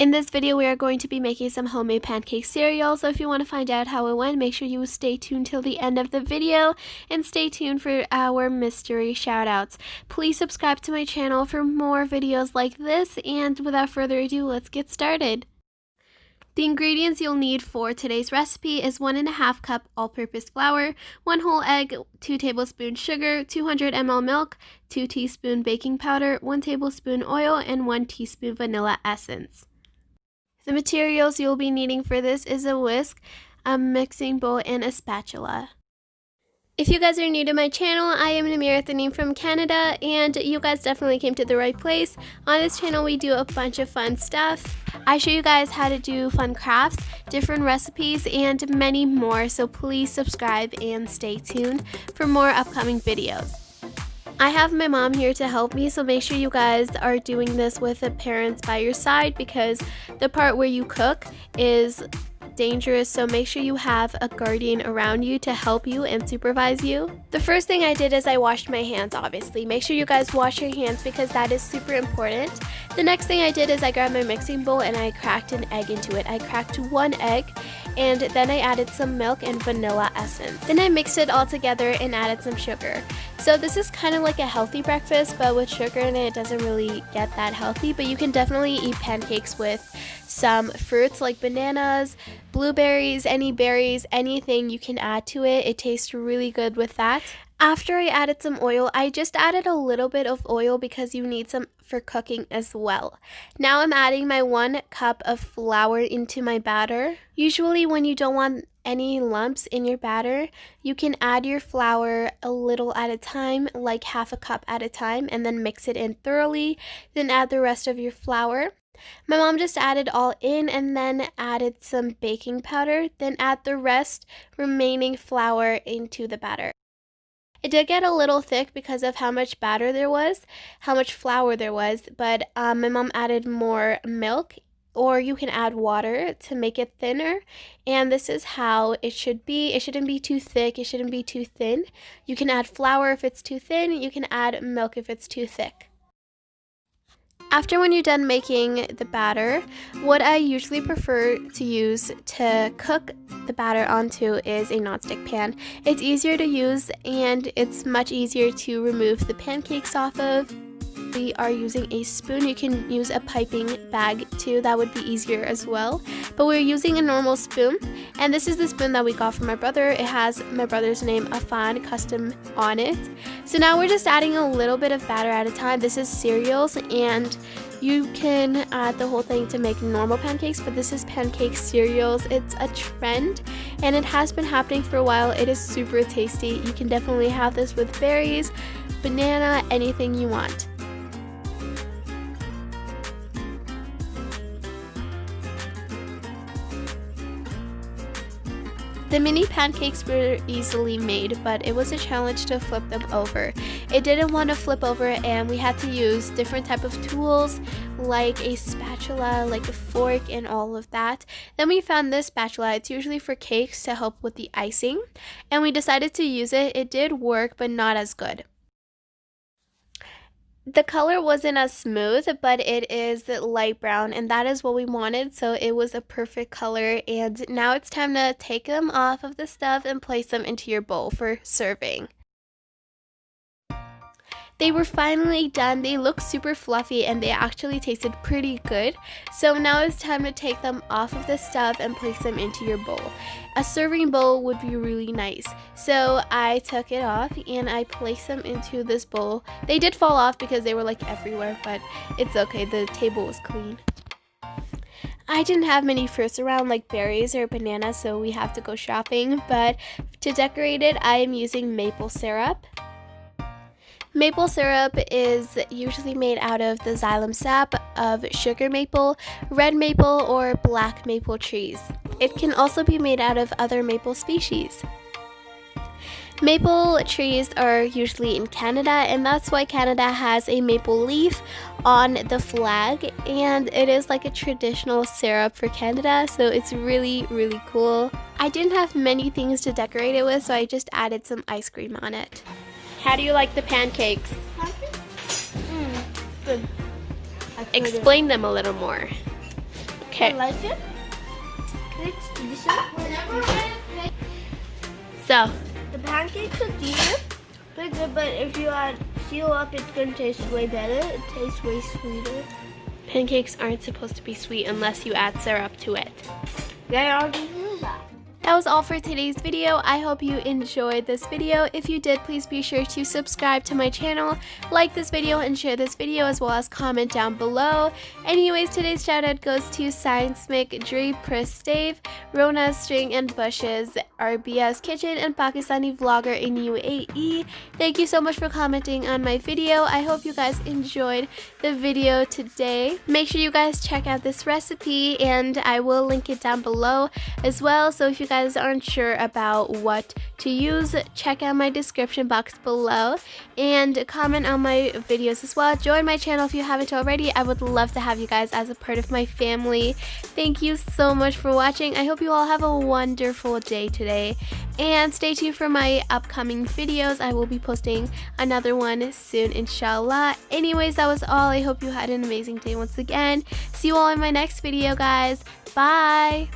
In this video, we are going to be making some homemade pancake cereal, so if you want to find out how it went, make sure you stay tuned till the end of the video and stay tuned for our mystery shoutouts. Please subscribe to my channel for more videos like this, and without further ado, let's get started. The ingredients you'll need for today's recipe is 1.5 cup all-purpose flour, 1 whole egg, 2 tablespoons sugar, 200 ml milk, 2 teaspoons baking powder, 1 tablespoon oil, and 1 teaspoon vanilla essence. The materials you'll be needing for this is a whisk, a mixing bowl, and a spatula. If you guys are new to my channel, I am Namir from Canada, and you guys definitely came to the right place. On this channel, we do a bunch of fun stuff. I show you guys how to do fun crafts, different recipes, and many more, so please subscribe and stay tuned for more upcoming videos. I have my mom here to help me, so make sure you guys are doing this with the parents by your side because the part where you cook is dangerous, so make sure you have a guardian around you to help you and supervise you. The first thing I did is I washed my hands, obviously. Make sure you guys wash your hands because that is super important. The next thing I did is I grabbed my mixing bowl and I cracked an egg into it. I cracked 1 egg and then I added some milk and vanilla essence. Then I mixed it all together and added some sugar. So this is kind of like a healthy breakfast, but with sugar in it, it doesn't really get that healthy, but you can definitely eat pancakes with some fruits like bananas, blueberries, any berries, anything you can add to it. It tastes really good with that. After I added some oil, I just added a little bit of oil because you need some for cooking as well. Now I'm adding my 1 cup of flour into my batter. Usually when you don't want any lumps in your batter, you can add your flour a little at a time, like half a cup at a time, and then mix it in thoroughly. Then add the rest of your flour. My mom just added all in and then added some baking powder, then add the remaining flour into the batter. It did get a little thick because of how much batter there was, how much flour there was, but my mom added more milk, or you can add water to make it thinner, and this is how it should be. It shouldn't be too thick, it shouldn't be too thin. You can add flour if it's too thin, you can add milk if it's too thick. After when you're done making the batter, what I usually prefer to use to cook the batter onto is a nonstick pan. It's easier to use and it's much easier to remove the pancakes off of. We are using a spoon. You can use a piping bag too, that would be easier as well, but we're using a normal spoon, and this is the spoon that we got from my brother. It has my brother's name, Afan, custom on it. So now we're just adding a little bit of batter at a time. This is cereals, and you can add the whole thing to make normal pancakes, but this is pancake cereals. It's a trend and it has been happening for a while. It is super tasty. You can definitely have this with berries, banana, anything you want. The mini pancakes were easily made, but it was a challenge to flip them over. It didn't want to flip over, and we had to use different type of tools like a spatula, like a fork, and all of that. Then we found this spatula. It's usually for cakes to help with the icing, and we decided to use it. It did work, but not as good. The color wasn't as smooth, but it is light brown, and that is what we wanted, so it was a perfect color. And now it's time to take them off of the stove and place them into your bowl for serving. They were finally done. They look super fluffy and they actually tasted pretty good. So now it's time to take them off of the stove and place them into your bowl. A serving bowl would be really nice. So I took it off and I placed them into this bowl. They did fall off because they were like everywhere, but it's okay. The table was clean. I didn't have many fruits around like berries or bananas, so we have to go shopping. But to decorate it, I am using maple syrup. Maple syrup is usually made out of the xylem sap of sugar maple, red maple, or black maple trees. It can also be made out of other maple species. Maple trees are usually in Canada, and that's why Canada has a maple leaf on the flag, and it is like a traditional syrup for Canada, so it's really, really cool. I didn't have many things to decorate it with, so I just added some ice cream on it. How do you like the pancakes? Good. Explain them a little more. Okay. Like it. It's decent. So, The pancakes are decent. Pretty good, but if you add seal up, it's gonna taste way better. It tastes way sweeter. pancakes aren't supposed to be sweet unless you add syrup to it. They already do that. That was all for today's video. I hope you enjoyed this video. If you did, please be sure to subscribe to my channel, like this video, and share this video, as well as comment down below. Anyways, today's shout out goes to Science Mick, Dre, Pris, Dave, Rona, String and Bushes, RBS Kitchen, and Pakistani Vlogger in UAE. Thank you so much for commenting on my video. I hope you guys enjoyed the video today. Make sure you guys check out this recipe, and I will link it down below as well. So if you guys aren't sure about what to use, check out my description box below and comment on my videos as well. Join my channel if you haven't already. I would love to have you guys as a part of my family. Thank you so much for watching. I hope you all have a wonderful day today, and stay tuned for my upcoming videos. I will be posting another one soon, inshallah. Anyways, that was all. I hope you had an amazing day once again. See you all in my next video, guys. Bye.